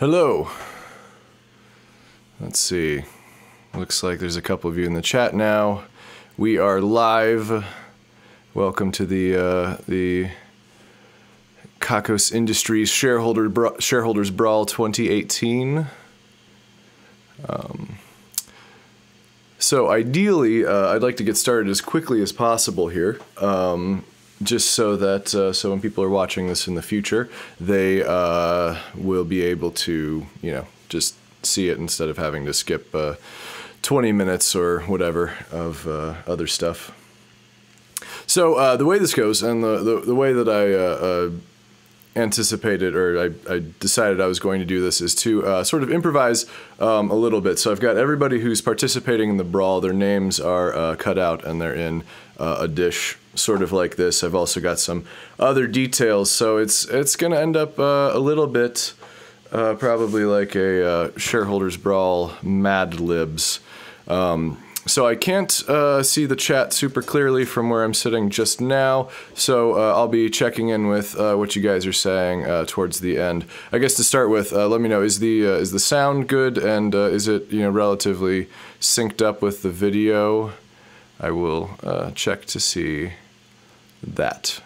Hello. Let's see. Looks like there's a couple of you in the chat now. We are live. Welcome to the Kakos Industries Shareholders Brawl 2018. So ideally, I'd like to get started as quickly as possible here, just so that so when people are watching this in the future, they will be able to, just see it instead of having to skip 20 minutes or whatever of other stuff. So the way this goes, and the way that I anticipated, or I decided I was going to do this, is to sort of improvise a little bit. So I've got everybody who's participating in the brawl, their names are cut out and they're in a dish, sort of like this. I've also got some other details, so it's going to end up a little bit probably like a Shareholders Brawl Mad Libs. So I can't see the chat super clearly from where I'm sitting just now, so I'll be checking in with what you guys are saying towards the end. I guess to start with, let me know, is the sound good, and is it relatively synced up with the video? I will check to see that.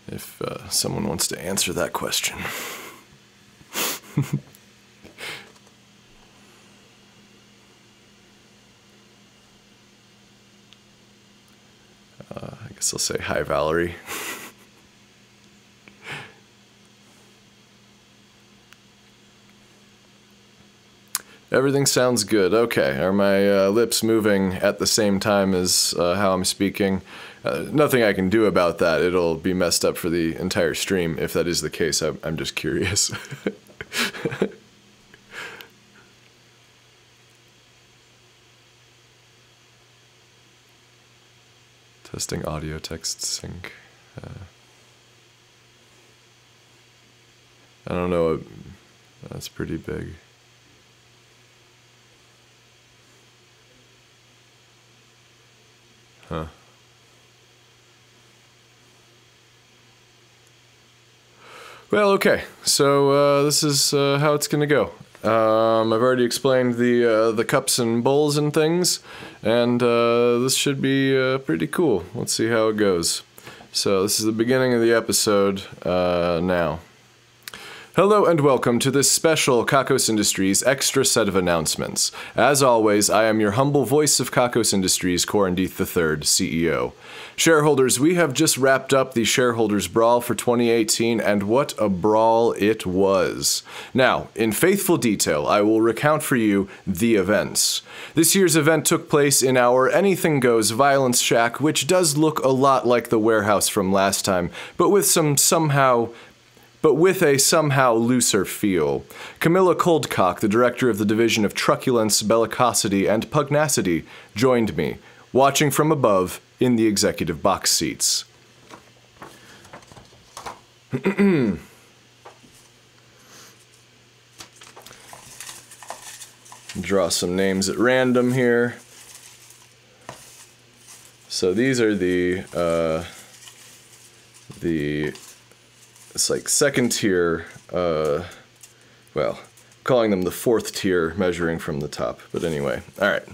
If someone wants to answer that question. I guess I'll say hi, Valerie. Everything sounds good. Okay, are my lips moving at the same time as how I'm speaking? Nothing I can do about that. It'll be messed up for the entire stream. If that is the case, I'm just curious. Testing audio text sync. I don't know. That's pretty big. Huh. Well, okay, so this is how it's gonna go. I've already explained the cups and bowls and things, and this should be pretty cool. Let's see how it goes. So this is the beginning of the episode now. Hello and welcome to this special Kakos Industries extra set of announcements. As always, I am your humble voice of Kakos Industries, Corandith III, CEO. Shareholders, we have just wrapped up the Shareholders Brawl for 2018, and what a brawl it was. Now, in faithful detail, I will recount for you the events. This year's event took place in our Anything Goes Violence Shack, which does look a lot like the warehouse from last time, but with a somehow looser feel. Camilla Coldcock, the director of the Division of Truculence, Bellicosity, and Pugnacity, joined me, watching from above in the executive box seats. Draw some names at random here. So these are it's like second tier, well, calling them the fourth tier, measuring from the top, but anyway, all right.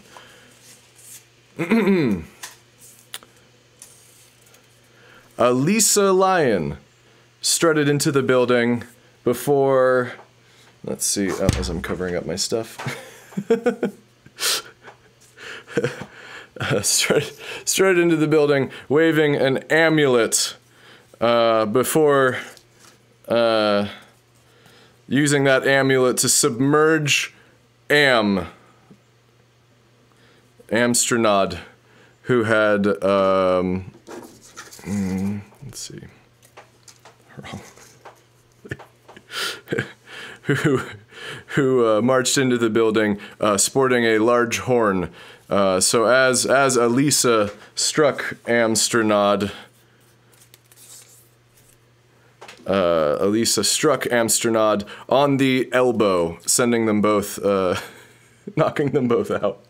Lisa Lyon strutted into the building before, let's see, as I'm covering up my stuff. Strutted into the building waving an amulet before using that amulet to submerge Amstronod, who had, let's see, who marched into the building sporting a large horn. So as Elisa struck Amstronod, Elisa struck Amstronod on the elbow, sending them both, knocking them both out.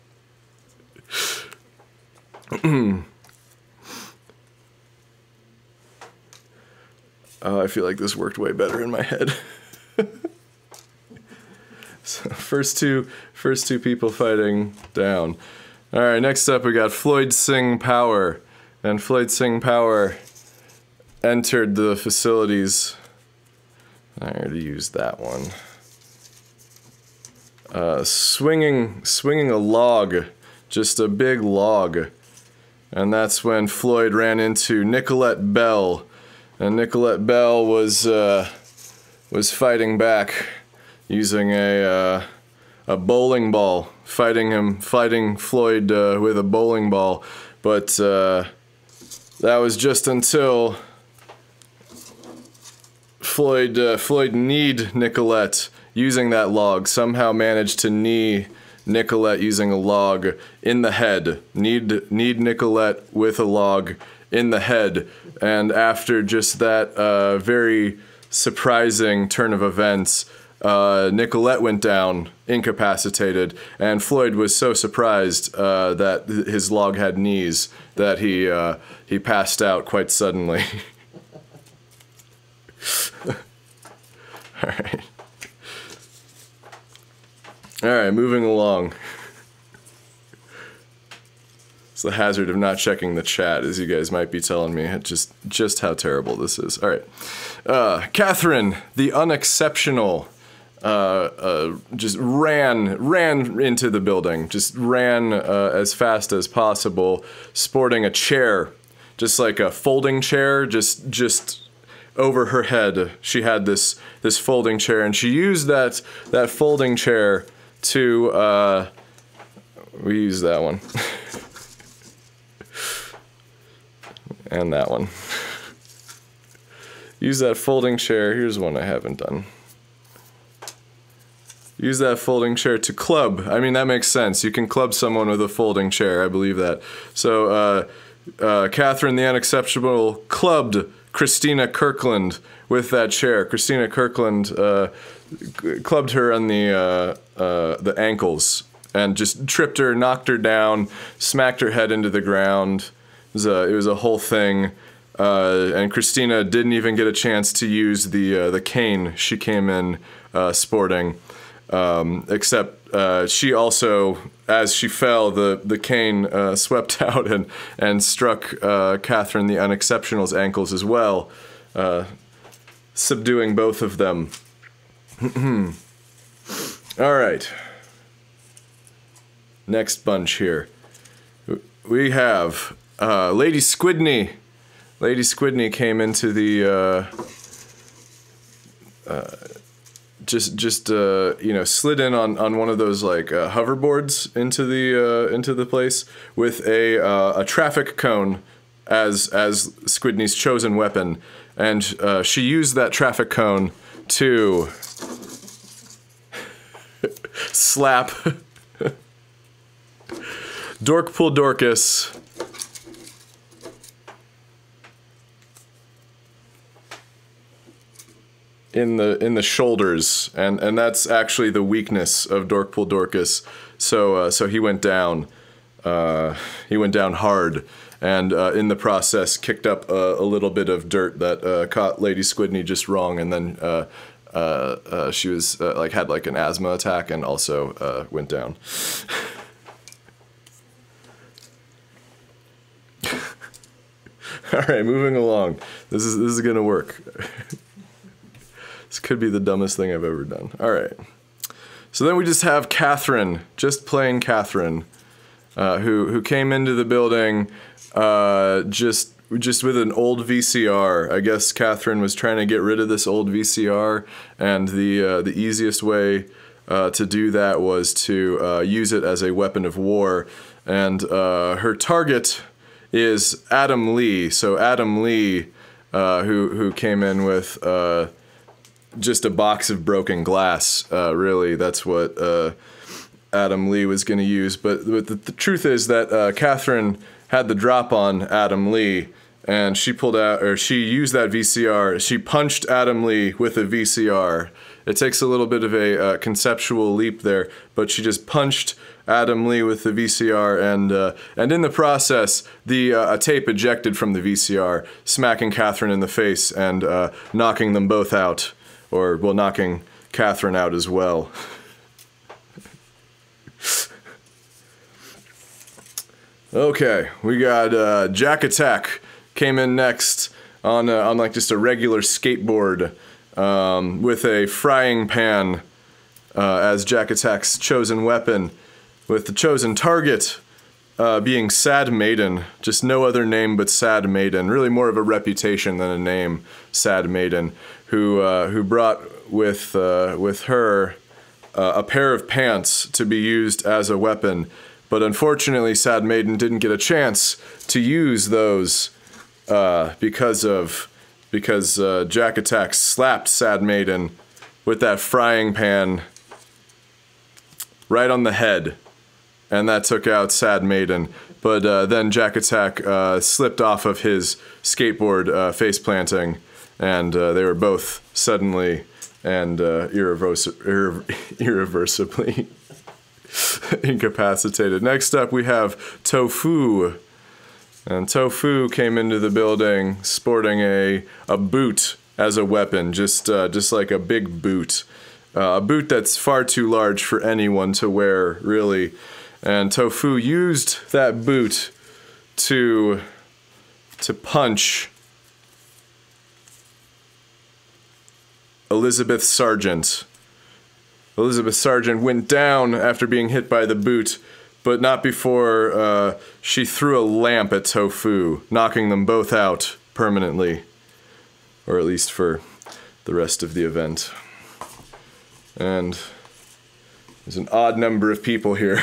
I feel like this worked way better in my head. So first two people fighting down. All right, next up we got Floyd Singh Power, and Floyd Singh Power entered the facilities. I already used that one. Swinging a log, just a big log, and that's when Floyd ran into Nicolette Bell, and Nicolette Bell was fighting back, using a bowling ball, fighting Floyd with a bowling ball, but that was just until Floyd kneed Nicolette using that log, somehow managed to knee Nicolette using a log in the head. Kneed Nicolette with a log in the head, and after just that very surprising turn of events, Nicolette went down, incapacitated, and Floyd was so surprised that his log had knees that he passed out quite suddenly. Alright. Alright, moving along. It's the hazard of not checking the chat, as you guys might be telling me just how terrible this is. Alright. Catherine, the unexceptional, just ran into the building. Just ran as fast as possible, sporting a chair. Just like a folding chair, just over her head. She had this folding chair, and she used that folding chair to we use that one and that one. Use that folding chair. Here's one I haven't done. Use that folding chair to club. I mean, that makes sense. You can club someone with a folding chair. I believe that. So Catherine the Unexceptional clubbed Christina Kirkland with that chair. Christina Kirkland clubbed her on the ankles and just tripped her, knocked her down, smacked her head into the ground. It was a whole thing, and Christina didn't even get a chance to use the cane she came in sporting, except she also, as she fell, the cane swept out and struck Catherine the Unexceptional's ankles as well, subduing both of them. All right. Next bunch here. We have Lady Squidney. Lady Squidney came into the you know, slid in on one of those like hoverboards into the place with a traffic cone as Squidney's chosen weapon, and she used that traffic cone to slap Dorkpool Dorcas in the shoulders, and that's actually the weakness of Dorkpool Dorcas. So he went down. He went down hard, and in the process kicked up a little bit of dirt that caught Lady Squidney just wrong, and then she was had like an asthma attack and also went down. All right, moving along. This is gonna work. This could be the dumbest thing I've ever done. All right. So then we just have Catherine, just plain Catherine, who came into the building just with an old VCR. I guess Catherine was trying to get rid of this old VCR, and the easiest way to do that was to use it as a weapon of war. And her target is Adam Lee. So Adam Lee, who came in with just a box of broken glass, really. That's what Adam Lee was going to use. But the truth is that Catherine had the drop on Adam Lee, and she pulled out, or she used that VCR. She punched Adam Lee with a VCR. It takes a little bit of a conceptual leap there, but she just punched Adam Lee with the VCR, and in the process, a tape ejected from the VCR, smacking Catherine in the face and knocking them both out, or, well, knocking Catherine out as well. Okay, we got Jack Attack came in next on like just a regular skateboard with a frying pan as Jack Attack's chosen weapon, with the chosen target being Sad Maiden. Just no other name but Sad Maiden. Really more of a reputation than a name, Sad Maiden, who brought with her a pair of pants to be used as a weapon. But unfortunately, Sad Maiden didn't get a chance to use those because Jack Attack slapped Sad Maiden with that frying pan right on the head, and that took out Sad Maiden. But then Jack Attack slipped off of his skateboard face planting, and they were both suddenly and irreversibly incapacitated. Next up we have Tofu. And Tofu came into the building sporting a boot as a weapon, just like a big boot. A boot that's far too large for anyone to wear, really. And Tofu used that boot to punch Elizabeth Sargent. Elizabeth Sargent went down after being hit by the boot, but not before she threw a lamp at Tofu, knocking them both out permanently, or at least for the rest of the event. And there's an odd number of people here.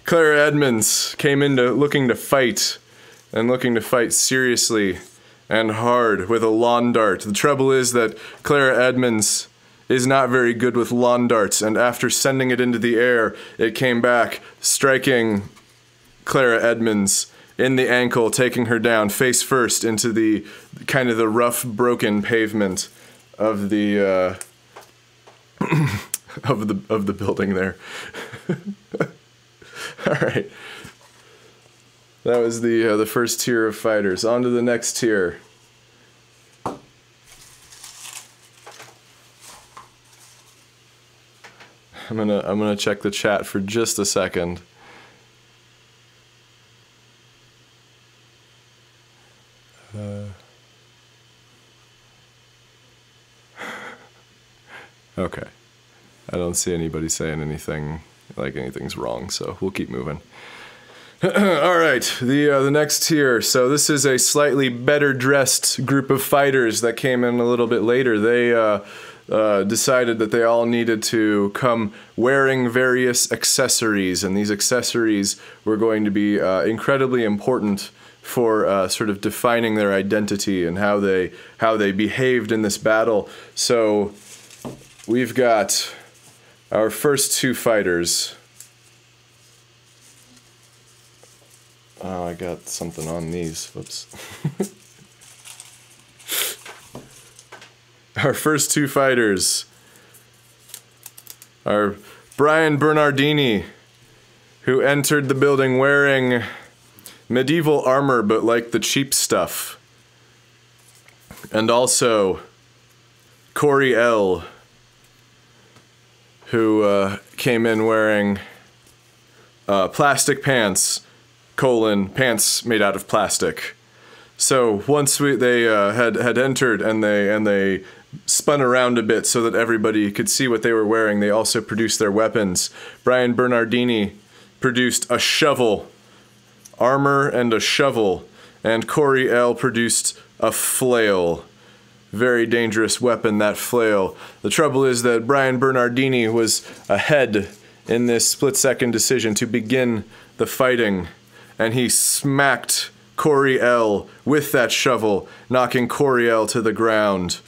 Clara Edmonds came in looking to fight seriously and hard with a lawn dart. The trouble is that Clara Edmonds is not very good with lawn darts, and after sending it into the air, it came back, striking Clara Edmonds in the ankle, taking her down face first into the kind of the rough, broken pavement of the of the building there. All right, that was the first tier of fighters. On to the next tier. I'm gonna check the chat for just a second. Okay, I don't see anybody saying anything like anything's wrong, so we'll keep moving. All right, the next tier. So this is a slightly better dressed group of fighters that came in a little bit later. They decided that they all needed to come wearing various accessories, and these accessories were going to be incredibly important for sort of defining their identity and how they behaved in this battle. So we've got our first two fighters. Oh, I got something on these. Whoops. Our first two fighters are Brian Bernardini, who entered the building wearing medieval armor but like the cheap stuff, and also Corey L., who came in wearing plastic pants, pants made out of plastic. So once they had entered and they spun around a bit so that everybody could see what they were wearing, they also produced their weapons. Brian Bernardini produced a shovel, armor and a shovel, and Corey L. produced a flail. Very dangerous weapon, that flail. The trouble is that Brian Bernardini was ahead in this split-second decision to begin the fighting, and he smacked Corey L. with that shovel, knocking Corey L. to the ground.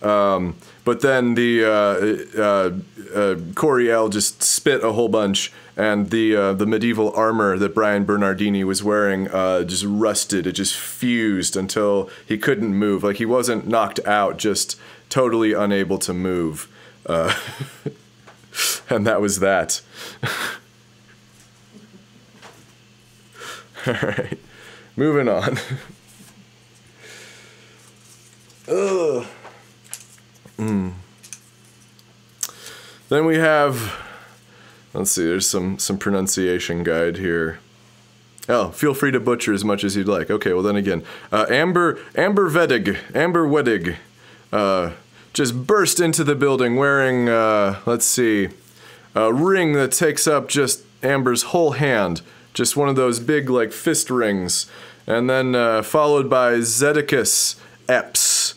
But then the Coriel just spit a whole bunch, and the medieval armor that Brian Bernardini was wearing just rusted. It just fused until he couldn't move. Like, he wasn't knocked out, just totally unable to move. And that was that. All right, moving on. Ugh. Then we have, let's see, there's some pronunciation guide here. Oh, feel free to butcher as much as you'd like. Okay, well then again, Amber Wedig, just burst into the building wearing, let's see, a ring that takes up just Amber's whole hand, just one of those big like fist rings, and then followed by Zedicus Epps,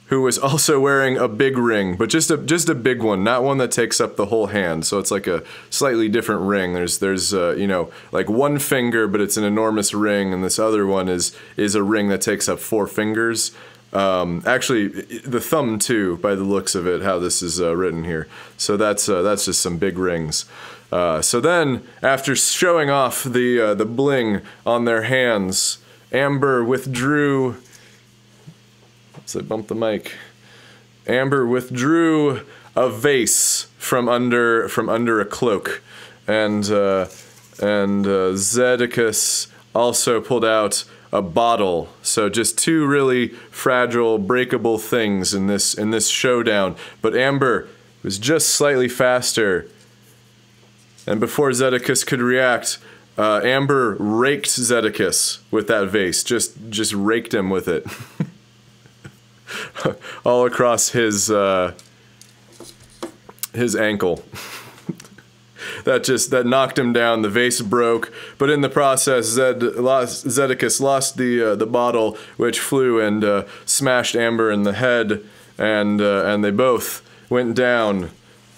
who was also wearing a big ring, but just a big one, not one that takes up the whole hand. So it's like a slightly different ring. There's you know, like one finger, but it's an enormous ring, and this other one is a ring that takes up 4 fingers. Actually, the thumb too, by the looks of it, how this is written here. So that's just some big rings. So then, after showing off the bling on their hands, Amber withdrew. So I bumped the mic. Amber withdrew a vase from under a cloak, and Zedicus also pulled out a bottle. So just 2 really fragile, breakable things in this showdown. But Amber was just slightly faster, and before Zedicus could react, Amber raked Zedicus with that vase. Just raked him with it. All across his ankle. that knocked him down. The vase broke, but in the process, Zedicus lost the bottle, which flew and smashed Amber in the head, and they both went down,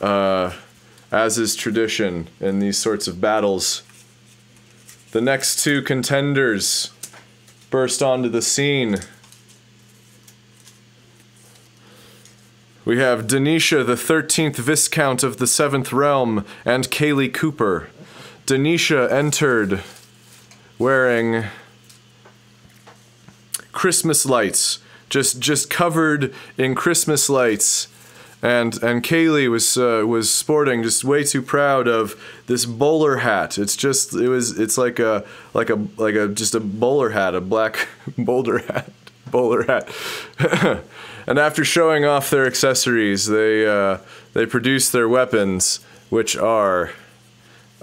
as is tradition in these sorts of battles. The next 2 contenders burst onto the scene. We have Denisha, the 13th Viscount of the 7th Realm, and Kaylee Cooper. Denisha entered wearing Christmas lights, just covered in Christmas lights, and Kaylee was sporting, just way too proud of this bowler hat. It's like a bowler hat, a black bowler hat. And after showing off their accessories, they produce their weapons, which are,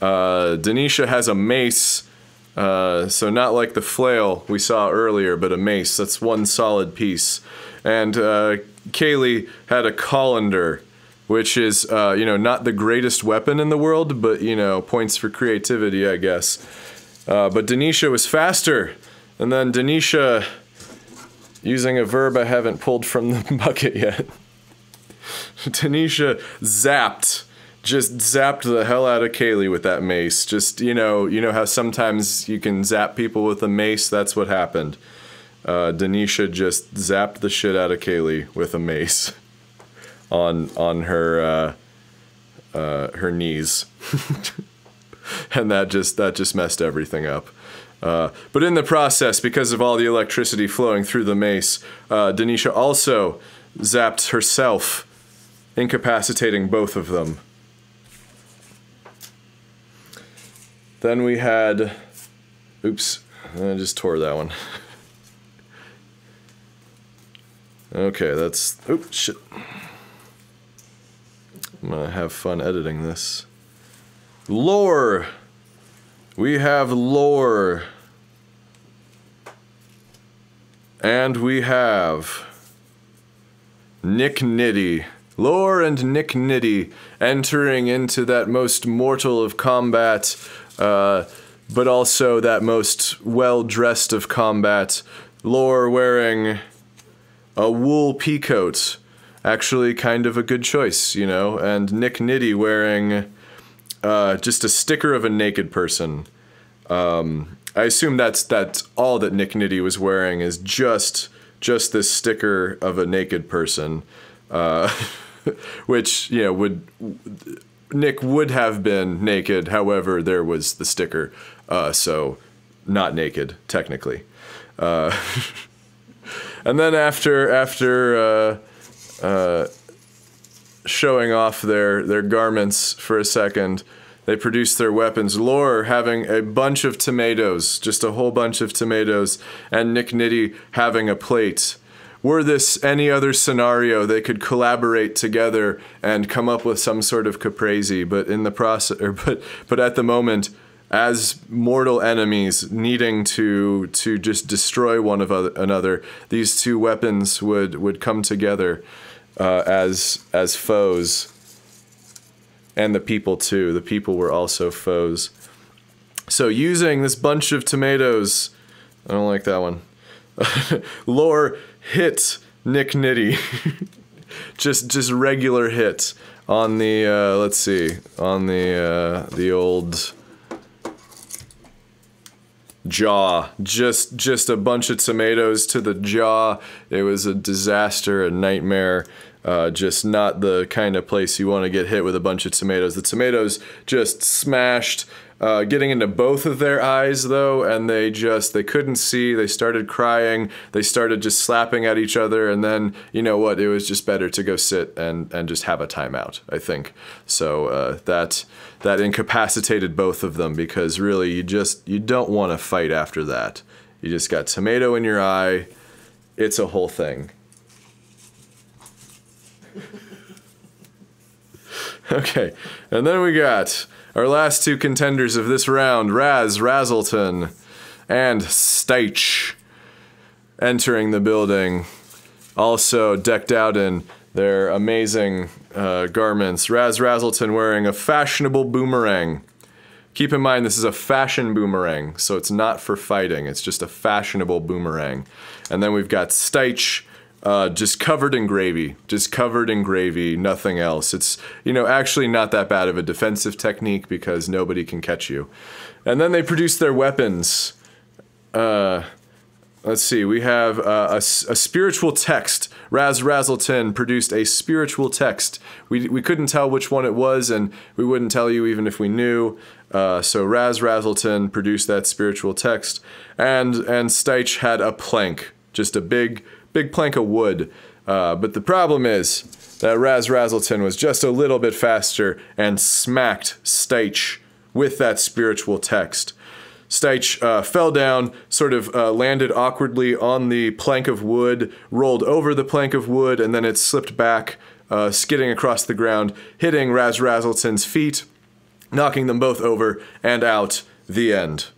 Denisha has a mace, so not like the flail we saw earlier, but a mace. That's one solid piece. And Kaylee had a colander, which is, you know, not the greatest weapon in the world, but, you know, points for creativity, I guess. But Denisha was faster, and then Denisha, using a verb I haven't pulled from the bucket yet, Denisha just zapped the hell out of Kaylee with that mace. Just, you know how sometimes you can zap people with a mace? That's what happened. Denisha just zapped the shit out of Kaylee with a mace on her knees. And that just messed everything up. But in the process, because of all the electricity flowing through the mace, Denisha also zapped herself, incapacitating both of them. Then we had, oops, I just tore that one. Okay, that's, oops, shit. I'm gonna have fun editing this. Lore! We have Lore. And we have Nick Nitty. Lore and Nick Nitty entering into that most mortal of combat, but also that most well-dressed of combat. Lore wearing a wool peacoat. Actually kind of a good choice, you know, and Nick Nitty wearing just a sticker of a naked person. I assume that's all that Nick Nitty was wearing, is just this sticker of a naked person. which, you know, Nick would have been naked, however, there was the sticker, so not naked, technically. And then after showing off their garments for a second, they produce their weapons. Lore having a bunch of tomatoes, just a whole bunch of tomatoes, and Nick Nitty having a plate. Were this any other scenario, they could collaborate together and come up with some sort of caprese, but in the process, but at the moment, as mortal enemies needing to just destroy one another, these two weapons would come together as foes. And the people too. The people were also foes. So using this bunch of tomatoes, I don't like that one. Lore hit Nick Nitty. just regular hit on the let's see, on the old jaw. Just a bunch of tomatoes to the jaw. It was a disaster, a nightmare. Just not the kind of place you want to get hit with a bunch of tomatoes. The tomatoes just smashed, getting into both of their eyes though, and they couldn't see. They started crying. They started just slapping at each other, and then, you know what, it was just better to go sit and just have a timeout, I think. So that incapacitated both of them, because really you don't want to fight after that. You just got tomato in your eye. It's a whole thing. Okay, and then we got our last two contenders of this round, Raz Razzleton and Steich, entering the building, also decked out in their amazing garments. Raz Razzleton wearing a fashionable boomerang. Keep in mind, this is a fashion boomerang, so it's not for fighting, it's just a fashionable boomerang. And then we've got Steich, just covered in gravy. Just covered in gravy, nothing else. It's, you know, actually not that bad of a defensive technique because nobody can catch you. And then they produce their weapons. Let's see, we have a spiritual text. Raz Razzleton produced a spiritual text. We couldn't tell which one it was, and we wouldn't tell you even if we knew. So Raz Razzleton produced that spiritual text. And Steich had a plank. Just a big plank of wood, but the problem is that Raz Razzleton was just a little bit faster and smacked Steich with that spiritual text. Steich fell down, sort of landed awkwardly on the plank of wood, rolled over the plank of wood, and then it slipped back, skidding across the ground, hitting Raz Razzleton's feet, knocking them both over, and out. The end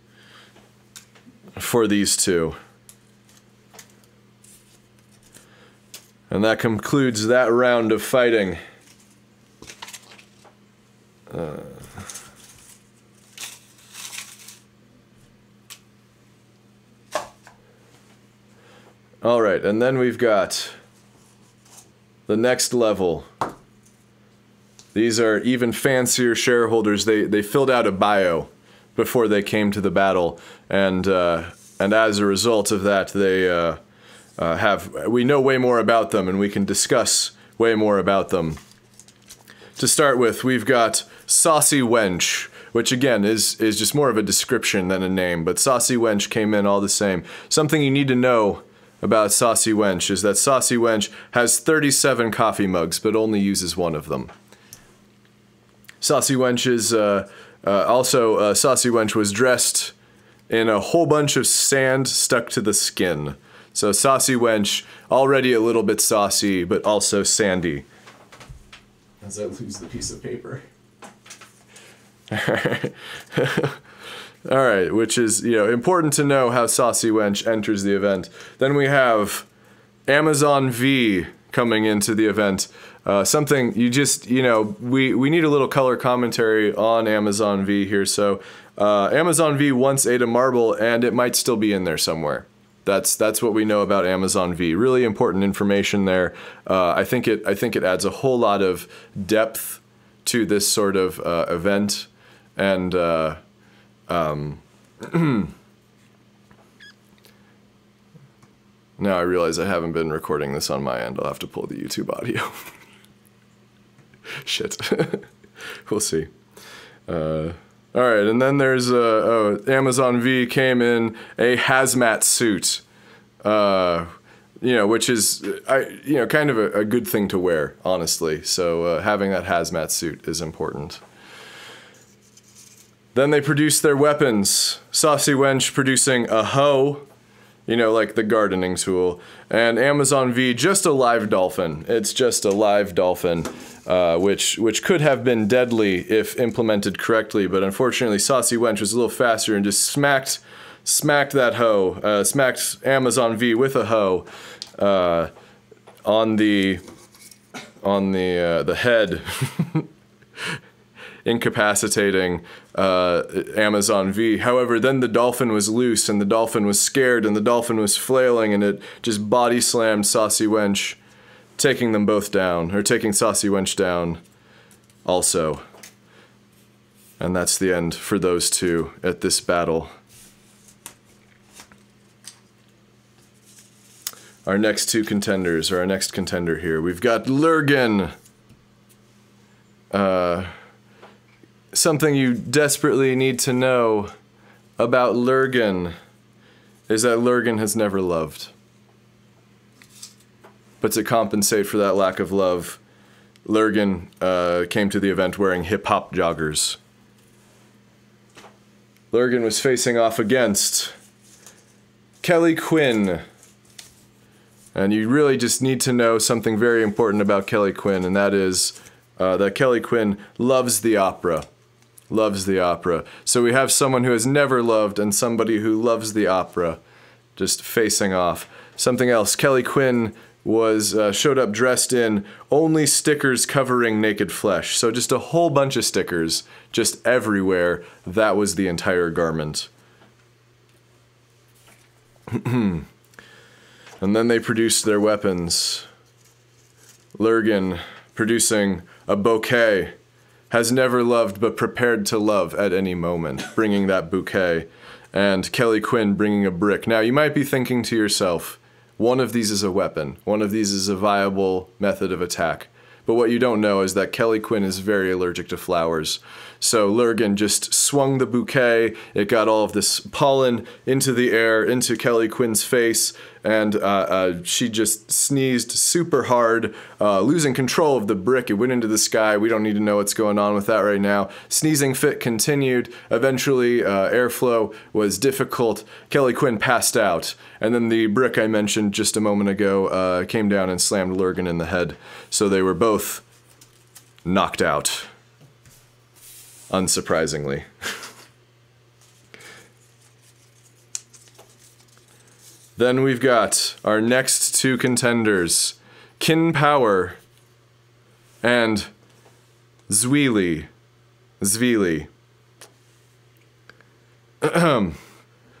for these two. And that concludes that round of fighting. Alright, and then we've got the next level. These are even fancier shareholders. They filled out a bio before they came to the battle, and as a result of that, they we know way more about them, and we can discuss way more about them. To start with, we've got Saucy Wench, which again is just more of a description than a name, but Saucy Wench came in all the same. Something you need to know about Saucy Wench is that Saucy Wench has 37 coffee mugs, but only uses one of them. Saucy Wench is Saucy Wench was dressed in a whole bunch of sand stuck to the skin. So Saucy Wench, already a little bit saucy, but also sandy. As I lose the piece of paper. Alright, which is, you know, important to know how Saucy Wench enters the event. Then we have Amazon V coming into the event. Something you just, you know, we need a little color commentary on Amazon V here. So Amazon V once ate a marble, and it might still be in there somewhere. That's what we know about Amazon V. Really important information there. I think it adds a whole lot of depth to this sort of event, and Now I realize I haven't been recording this on my end. I'll have to pull the YouTube audio. Shit. We'll see. Alright, and then there's, Amazon V came in a hazmat suit. You know, which is, kind of a good thing to wear, honestly. So having that hazmat suit is important. Then they produced their weapons. Saucy Wench producing a hoe, you know, like the gardening tool. And Amazon V, just a live dolphin. It's just a live dolphin, which could have been deadly if implemented correctly, but unfortunately Saucy Wench was a little faster and just smacked that hoe, smacked Amazon V with a hoe, on the head, incapacitating Amazon V. However, then the dolphin was loose, and the dolphin was scared, and the dolphin was flailing, and it just body slammed Saucy Wench, taking them both down, or taking Saucy Wench down also. And that's the end for those two at this battle. Our next two contenders, or our next contender here, we've got Lurgan. Something you desperately need to know about Lurgan is that Lurgan has never loved. But to compensate for that lack of love, Lurgan came to the event wearing hip-hop joggers. Lurgan was facing off against Kelly Quinn. And you really just need to know something very important about Kelly Quinn, and that is that Kelly Quinn loves the opera. Loves the opera. So we have someone who has never loved and somebody who loves the opera just facing off. Something else, Kelly Quinn was showed up dressed in only stickers covering naked flesh. So just a whole bunch of stickers just everywhere. That was the entire garment. And then they produced their weapons. Lurgan producing a bouquet. Has never loved but prepared to love at any moment, bringing that bouquet. And Kelly Quinn bringing a brick. Now you might be thinking to yourself, one of these is a weapon. One of these is a viable method of attack. But what you don't know is that Kelly Quinn is very allergic to flowers. So Lurgan just swung the bouquet, it got all of this pollen into the air, into Kelly Quinn's face, and she just sneezed super hard, losing control of the brick. It went into the sky. We don't need to know what's going on with that right now. Sneezing fit continued. Eventually, airflow was difficult. Kelly Quinn passed out. And then the brick I mentioned just a moment ago came down and slammed Lurgan in the head. So they were both knocked out. Unsurprisingly. Then we've got our next two contenders, Kin Power and Zwili.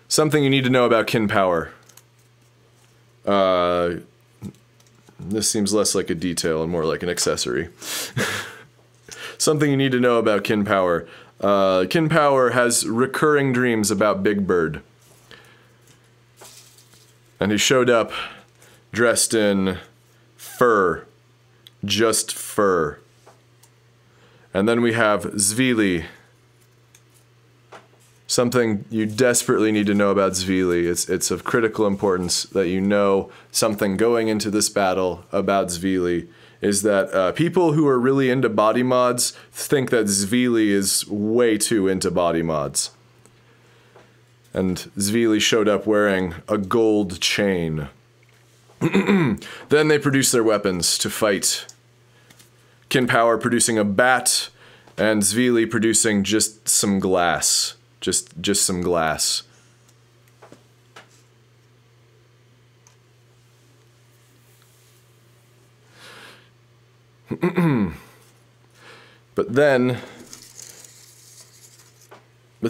Something you need to know about Kin Power. This seems less like a detail and more like an accessory. Something you need to know about Kin Power. Kin Power has recurring dreams about Big Bird. And he showed up dressed in fur. Just fur. And then we have Zwili. Something you desperately need to know about Zwili. It's of critical importance that you know something going into this battle about Zwili. Is that people who are really into body mods think that Zwili is way too into body mods. And Zwili showed up wearing a gold chain. Then they produced their weapons to fight. Kin Power producing a bat, and Zwili producing just some glass. Just some glass. But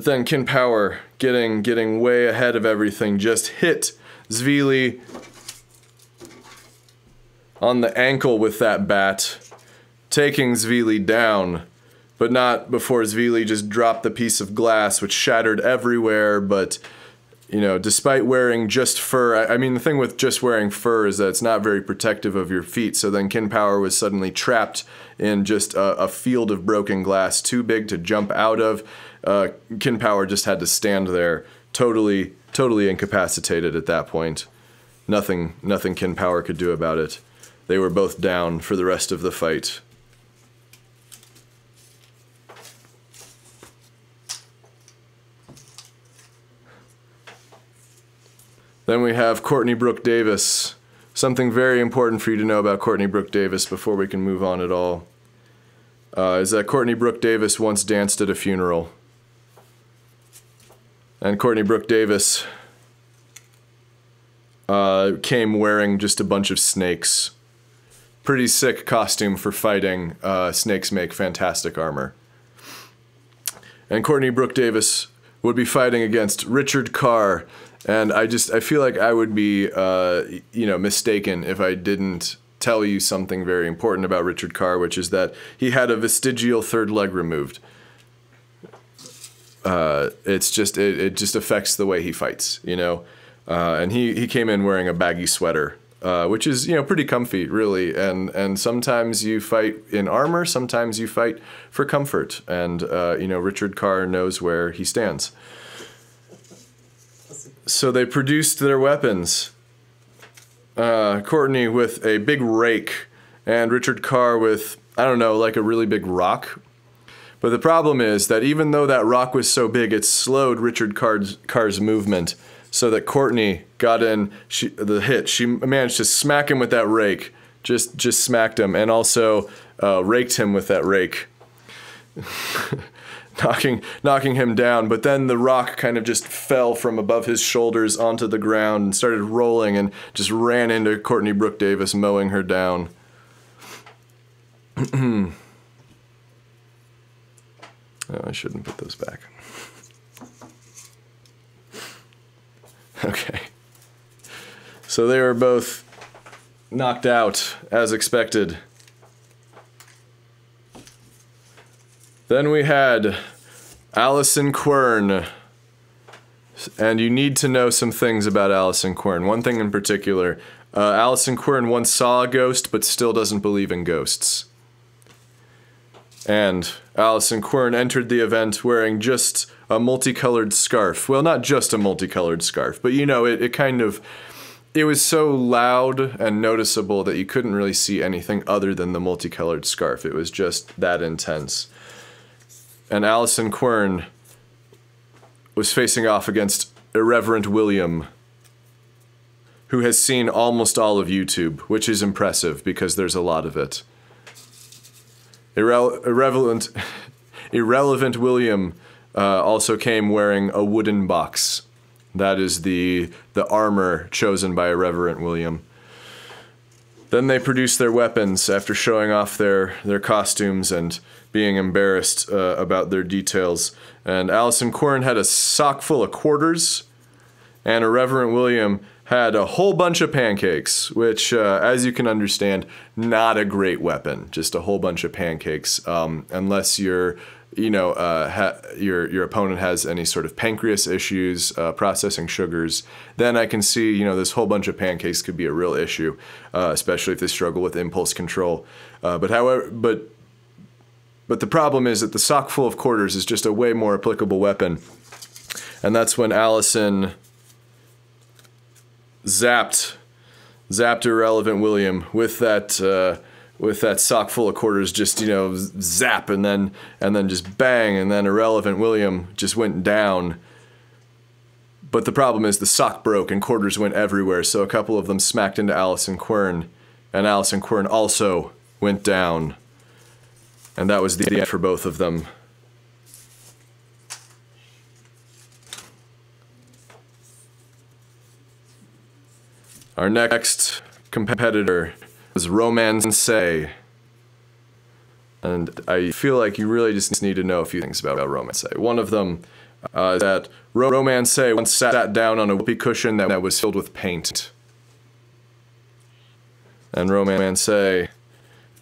then Kin Power, getting way ahead of everything, just hit Zwili on the ankle with that bat, taking Zwili down, but not before Zwili just dropped the piece of glass, which shattered everywhere, but you know, despite wearing just fur, I mean, the thing with just wearing fur is that it's not very protective of your feet, so then Kin Power was suddenly trapped in just a field of broken glass too big to jump out of. Kin Power just had to stand there, totally incapacitated at that point. Nothing Kin Power could do about it. They were both down for the rest of the fight. Then we have Courtney Brooke Davis. Something very important for you to know about Courtney Brooke Davis before we can move on at all is that Courtney Brooke Davis once danced at a funeral. And Courtney Brooke Davis came wearing just a bunch of snakes. Pretty sick costume for fighting. Snakes make fantastic armor. And Courtney Brooke Davis would be fighting against Richard Carr. And I feel like I would be, you know, mistaken if I didn't tell you something very important about Richard Carr, which is that he had a vestigial third leg removed. It just affects the way he fights, you know. And he came in wearing a baggy sweater, which is, you know, pretty comfy, really. And sometimes you fight in armor, sometimes you fight for comfort. And, you know, Richard Carr knows where he stands. So they produced their weapons. Courtney with a big rake, and Richard Carr with, I don't know, like a really big rock. But the problem is that even though that rock was so big, it slowed Richard Carr's movement, so that Courtney got in the hit. She managed to smack him with that rake, just smacked him, and also raked him with that rake. knocking him down, but then the rock kind of just fell from above his shoulders onto the ground and started rolling and just ran into Courtney Brooke Davis, mowing her down. Oh, I shouldn't put those back. Okay. So they were both knocked out, as expected. Then we had Allison Quern, and you need to know some things about Allison Quern. One thing in particular, Allison Quern once saw a ghost, but still doesn't believe in ghosts. And Allison Quern entered the event wearing just a multicolored scarf. Well, not just a multicolored scarf, but you know, it was so loud and noticeable that you couldn't really see anything other than the multicolored scarf. It was just that intense. And Allison Quern was facing off against Irreverent William, who has seen almost all of YouTube, which is impressive because there's a lot of it. Irrelevant William also came wearing a wooden box. That is the armor chosen by Irreverent William. Then they produced their weapons after showing off their costumes and being embarrassed about their details. And Allison Quern had a sock full of quarters, and Irreverent William had a whole bunch of pancakes, which, as you can understand, not a great weapon. Just a whole bunch of pancakes, unless your opponent has any sort of pancreas issues, processing sugars. Then I can see, you know, this whole bunch of pancakes could be a real issue, especially if they struggle with impulse control. But the problem is that the sock full of quarters is just a way more applicable weapon. And that's when Allison zapped Irrelevant William with that sock full of quarters, just, you know, zap, and then just bang, and then Irrelevant William just went down. But the problem is the sock broke and quarters went everywhere, so a couple of them smacked into Allison Quern, and Allison Quern also went down. And that was the end for both of them. Our next competitor was Romance. And I feel like you really just need to know a few things about Romance. One of them is that Romance once sat down on a whoopee cushion that was filled with paint. And Romance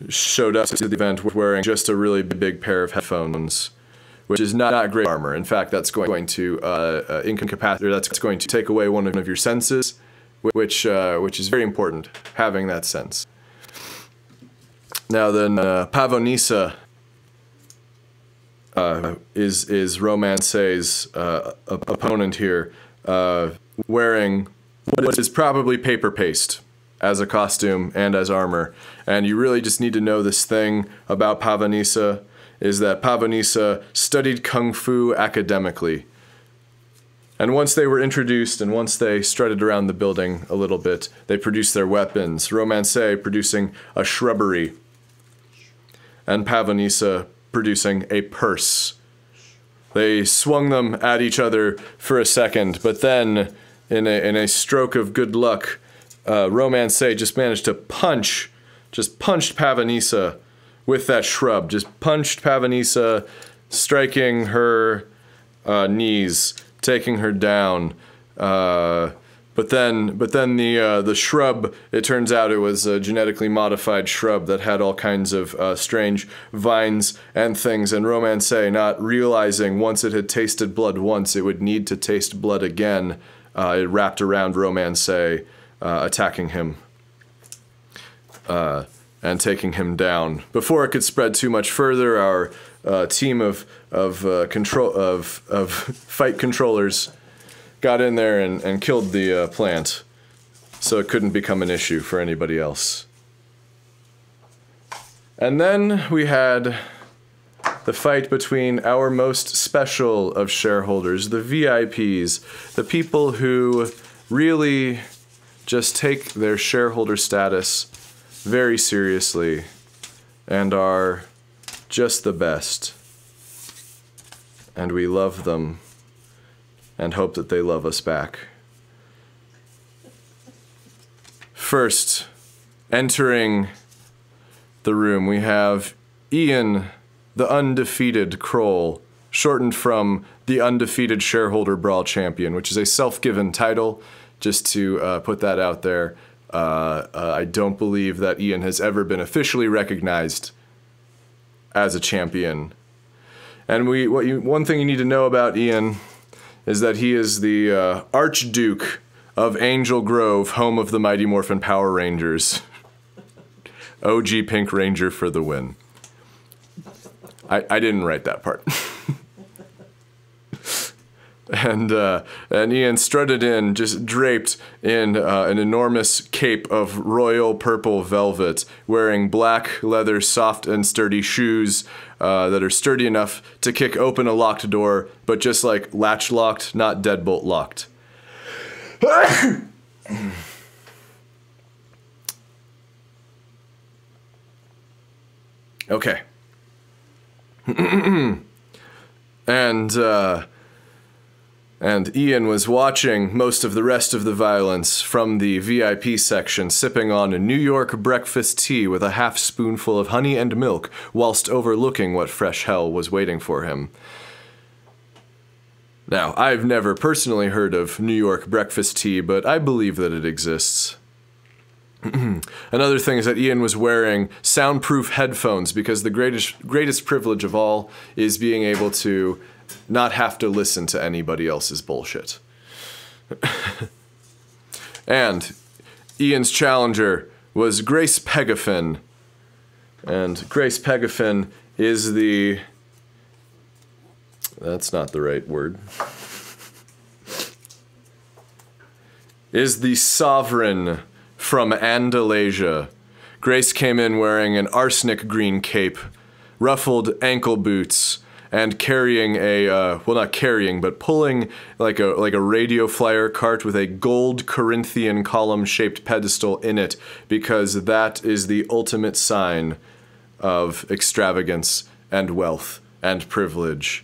showed up to the event wearing just a really big pair of headphones, which is not great armor. In fact, that's going to incapacitate, or that's going to take away one of your senses, which is very important, having that sense. Now then, Pavonisa is Romance's opponent here, wearing what is probably paper paste as a costume and as armor. And you really just need to know this thing about Pavonisa, is that Pavonisa studied Kung Fu academically. And once they were introduced, and once they strutted around the building a little bit, they produced their weapons. Romance producing a shrubbery, and Pavonisa producing a purse. They swung them at each other for a second, but then, in a stroke of good luck, Romance just managed to punched Pavonisa with that shrub. Just punched Pavonisa, striking her knees, taking her down. But then the shrub, it turns out it was a genetically modified shrub that had all kinds of strange vines and things, and Romance, not realizing once it had tasted blood once, it would need to taste blood again, it wrapped around Romance, attacking him and taking him down. Before it could spread too much further, our team of fight controllers got in there and killed the plant, so it couldn't become an issue for anybody else. And then we had the fight between our most special of shareholders, the VIPs, the people who really just take their shareholder status very seriously and are just the best. And we love them and hope that they love us back. First, entering the room, we have Ian, the undefeated Kroll, shortened from the undefeated shareholder Brawl champion, which is a self-given title, just to put that out there. I don't believe that Ian has ever been officially recognized as a champion. And one thing you need to know about Ian is that he is the Archduke of Angel Grove, home of the Mighty Morphin Power Rangers. OG Pink Ranger for the win. I didn't write that part. And Ian strutted in, just draped in an enormous cape of royal purple velvet, wearing black leather soft and sturdy shoes that are sturdy enough to kick open a locked door, but just like latch locked, not deadbolt locked. Okay. And Ian was watching most of the rest of the violence from the VIP section, sipping on a New York breakfast tea with a half spoonful of honey and milk, whilst overlooking what fresh hell was waiting for him. Now, I've never personally heard of New York breakfast tea, but I believe that it exists. Another thing is that Ian was wearing soundproof headphones because the greatest privilege of all is being able to not have to listen to anybody else's bullshit. And Ian's challenger was Grace Pegafin. And Grace Pegafin is the... That's not the right word. Is the sovereign from Andalasia. Grace came in wearing an arsenic green cape, ruffled ankle boots, and carrying a, well, not carrying, but pulling like a radio flyer cart with a gold Corinthian column-shaped pedestal in it, because that is the ultimate sign of extravagance and wealth and privilege.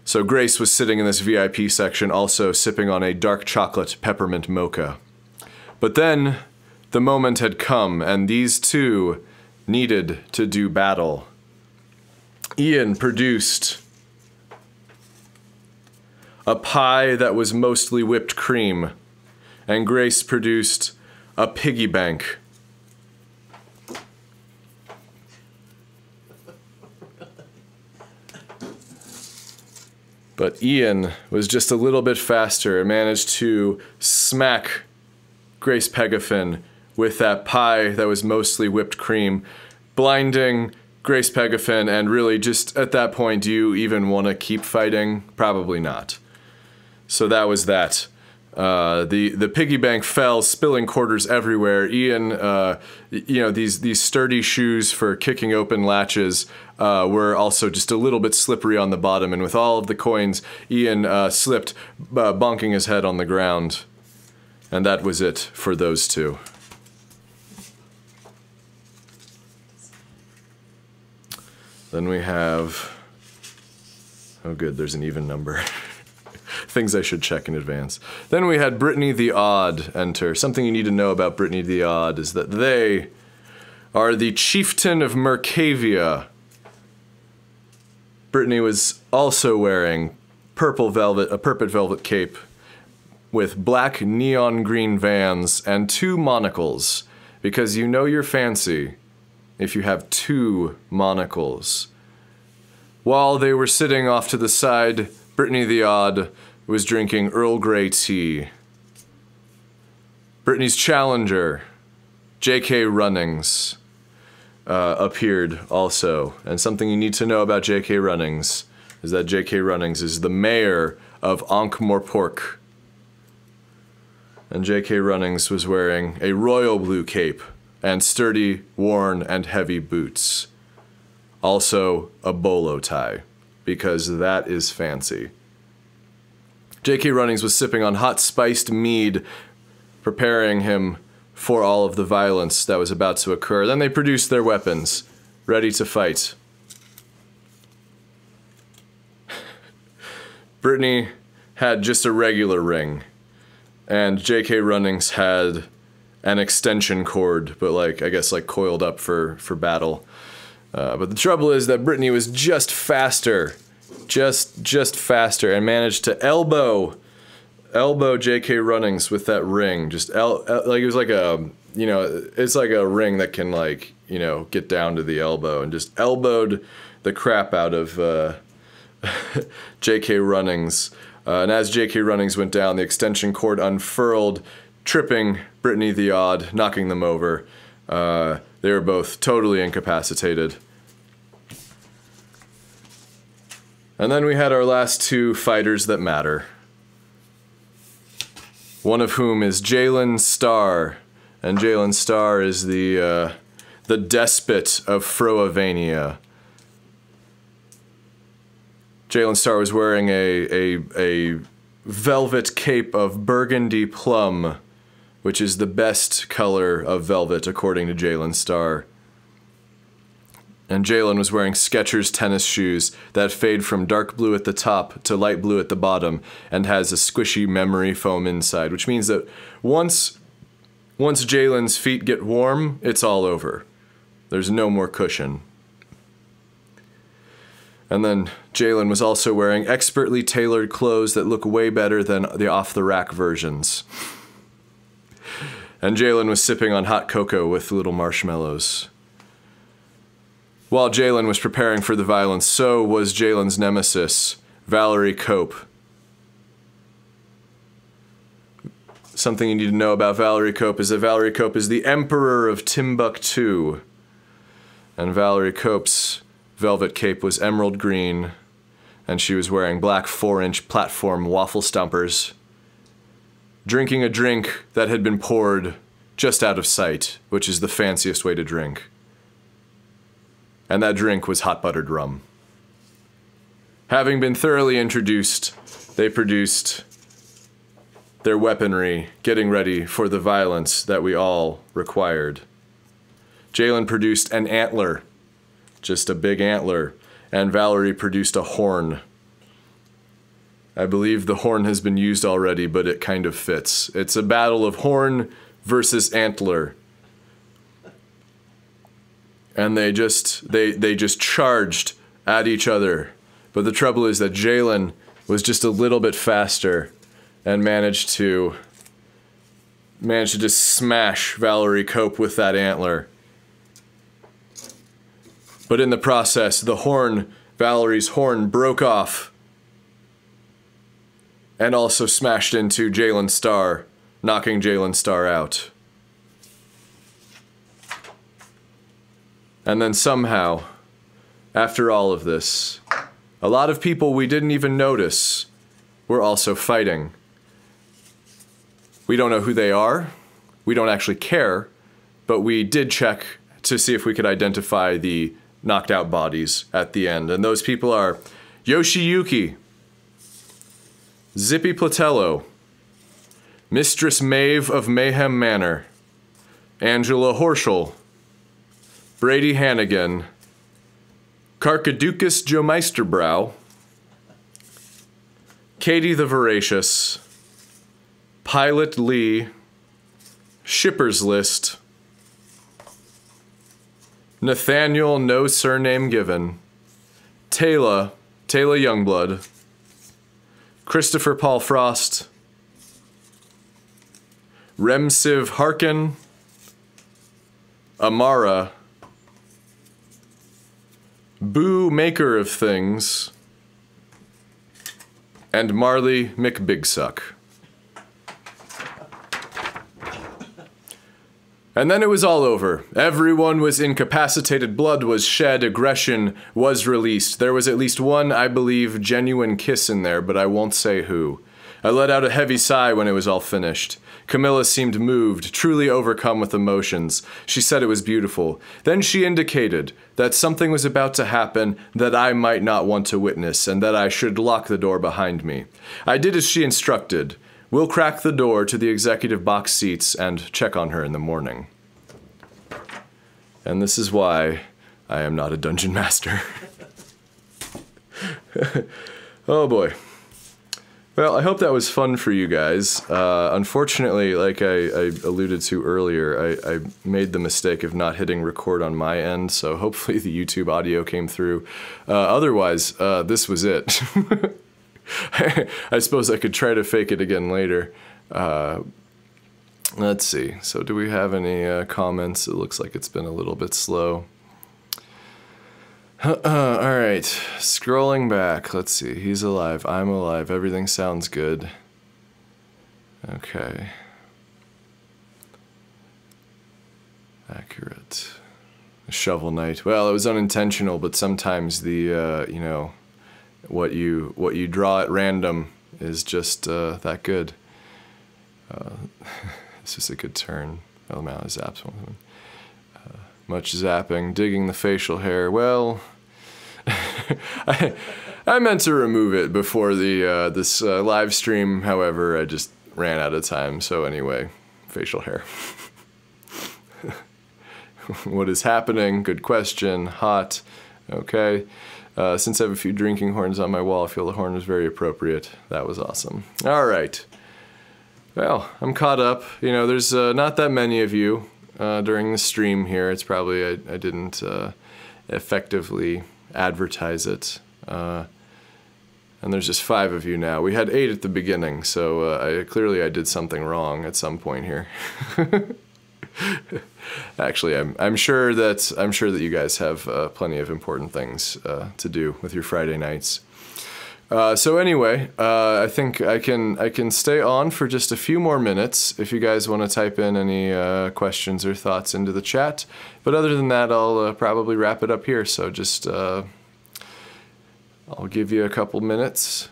So Grace was sitting in this VIP section, also sipping on a dark chocolate peppermint mocha. But then the moment had come, and these two needed to do battle. Ian produced a pie that was mostly whipped cream, and Grace produced a piggy bank. But Ian was just a little bit faster and managed to smack Grace Pegafin with that pie that was mostly whipped cream, blinding Grace Pegafin, and really just at that point, do you even want to keep fighting? Probably not. So that was that. The piggy bank fell, spilling quarters everywhere. Ian, you know, these sturdy shoes for kicking open latches were also just a little bit slippery on the bottom, and with all of the coins, Ian slipped, bonking his head on the ground. And that was it for those two. Then we have... Oh good, there's an even number. Things I should check in advance. Then we had Brittany the Odd enter. Something you need to know about Brittany the Odd is that they are the chieftain of Mercavia. Brittany was also wearing purple velvet, a purple velvet cape with black neon green Vans and 2 monocles, because you know you're fancy if you have 2 monocles. While they were sitting off to the side, Brittany the Odd was drinking Earl Grey tea. Brittany's challenger, J.K. Runnings, appeared also. And something you need to know about J.K. Runnings is that J.K. Runnings is the mayor of Ankh-Morpork. And J.K. Runnings was wearing a royal blue cape and sturdy, worn, and heavy boots. Also a bolo tie, because that is fancy. J.K. Runnings was sipping on hot spiced mead, preparing him for all of the violence that was about to occur. Then they produced their weapons, ready to fight. Brittany had just a regular ring, and J.K. Runnings had an extension cord, but like, I guess like coiled up for battle. But the trouble is that Brittany was just faster, just faster, and managed to elbow J.K. Runnings with that ring. Just like it was like a, you know, it's like a ring that can like, you know, get down to the elbow, and just elbowed the crap out of J.K. Runnings. And as J.K. Runnings went down, the extension cord unfurled, tripping Brittany the Odd, knocking them over. They were both totally incapacitated. And then we had our last 2 fighters that matter. One of whom is Jalen Starr. And Jalen Starr is the despot of Froavania. Jalen Starr was wearing a velvet cape of burgundy plum, which is the best color of velvet according to Jalen Starr. And Jalen was wearing Skechers tennis shoes that fade from dark blue at the top to light blue at the bottom, and has a squishy memory foam inside, which means that once Jalen's feet get warm, it's all over. There's no more cushion. And then Jalen was also wearing expertly tailored clothes that look way better than the off-the-rack versions. And Jalen was sipping on hot cocoa with little marshmallows. While Jalen was preparing for the violence, so was Jalen's nemesis, Valerie Cope. Something you need to know about Valerie Cope is that Valerie Cope is the Emperor of Timbuktu. And Valerie Cope's velvet cape was emerald green, and she was wearing black 4-inch platform waffle stompers, drinking a drink that had been poured just out of sight, which is the fanciest way to drink. And that drink was hot buttered rum. Having been thoroughly introduced, they produced their weaponry, getting ready for the violence that we all required. Jalen produced an antler, just a big antler, and Valerie produced a horn. I believe the horn has been used already, but it kind of fits. It's a battle of horn versus antler. And they just charged at each other. But the trouble is that Jalen was just a little bit faster and managed to just smash Valerie Cope with that antler. But in the process, the horn, Valerie's horn, broke off and also smashed into Jalen Starr, knocking Jalen Starr out. And then somehow, after all of this, a lot of people we didn't even notice were also fighting. We don't know who they are. We don't actually care, but we did check to see if we could identify the knocked out bodies at the end. And those people are Yoshiyuki, Zippy Platello, Mistress Maeve of Mayhem Manor, Angela Horschel, Brady Hannigan, Carcaducus Joe Meisterbrow, Katie the Voracious, Pilot Lee, Shipper's List, Nathaniel No Surname Given, Taylor Youngblood, Christopher Paul Frost, Remsiv Harkin, Amara, Boo Maker of Things, and Marley McBigsuck. And then it was all over. Everyone was incapacitated, blood was shed, aggression was released. There was at least one, I believe, genuine kiss in there, but I won't say who. I let out a heavy sigh when it was all finished. Camilla seemed moved, truly overcome with emotions. She said it was beautiful. Then she indicated that something was about to happen that I might not want to witness, and that I should lock the door behind me. I did as she instructed. We'll crack the door to the executive box seats and check on her in the morning. And this is why I am not a dungeon master. Oh boy. Well, I hope that was fun for you guys. Unfortunately, like I alluded to earlier, I made the mistake of not hitting record on my end, so hopefully the YouTube audio came through. Otherwise, this was it. I suppose I could try to fake it again later. Let's see. So do we have any comments? It looks like it's been a little bit slow. All right. Scrolling back. Let's see. He's alive. I'm alive. Everything sounds good. Okay. Accurate. Shovel Knight. Well, it was unintentional, but sometimes the, you know, what you draw at random is just that good. This is a good turn. Element zaps one. Much zapping, digging the facial hair. Well, I meant to remove it before the this live stream. However, I just ran out of time. So anyway, facial hair. What is happening? Good question. Hot. Okay. Since I have a few drinking horns on my wall, I feel the horn was very appropriate. That was awesome. All right. Well, I'm caught up. You know, there's not that many of you during the stream here. It's probably I didn't effectively advertise it. And there's just 5 of you now. We had 8 at the beginning, so clearly I did something wrong at some point here. Actually, I'm sure that you guys have plenty of important things to do with your Friday nights. So anyway, I think I can stay on for just a few more minutes if you guys want to type in any questions or thoughts into the chat. But other than that, I'll probably wrap it up here. So just I'll give you a couple minutes.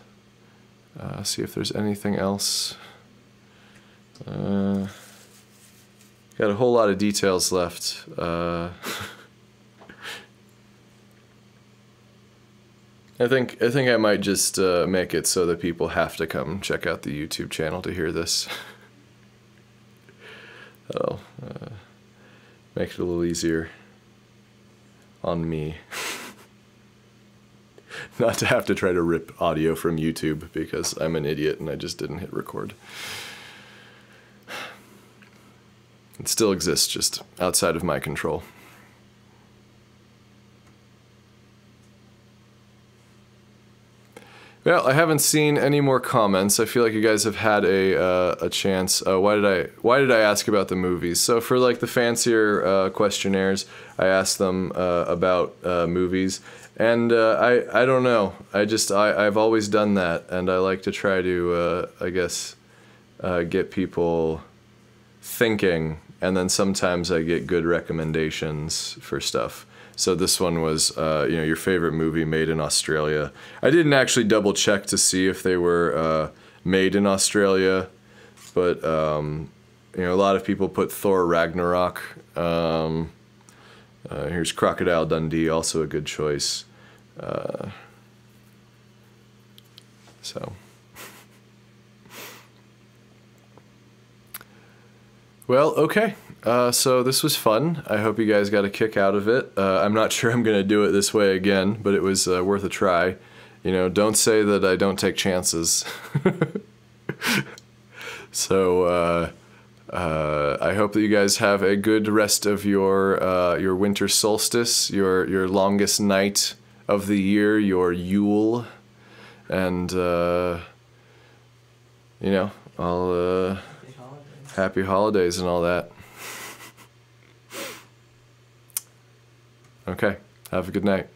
See if there's anything else. Got a whole lot of details left. I think I might just make it so that people have to come check out the YouTube channel to hear this. That'll make it a little easier on me. Not to have to try to rip audio from YouTube because I'm an idiot and I just didn't hit record. It still exists, just outside of my control. Well, I haven't seen any more comments. I feel like you guys have had a chance. Why did I ask about the movies? So for like the fancier questionnaires, I asked them about movies, And I don't know. I've always done that, and I like to try to I guess get people thinking, and then sometimes I get good recommendations for stuff. So this one was, you know, your favorite movie made in Australia. I didn't actually double check to see if they were made in Australia, but you know, a lot of people put Thor Ragnarok. Here's Crocodile Dundee, also a good choice. So. Well, okay. So this was fun. I hope you guys got a kick out of it. I'm not sure I'm going to do it this way again, but it was worth a try. You know, don't say that I don't take chances. So I hope that you guys have a good rest of your winter solstice, your longest night of the year, your Yule, and you know, I'll happy holidays and all that. Okay, have a good night.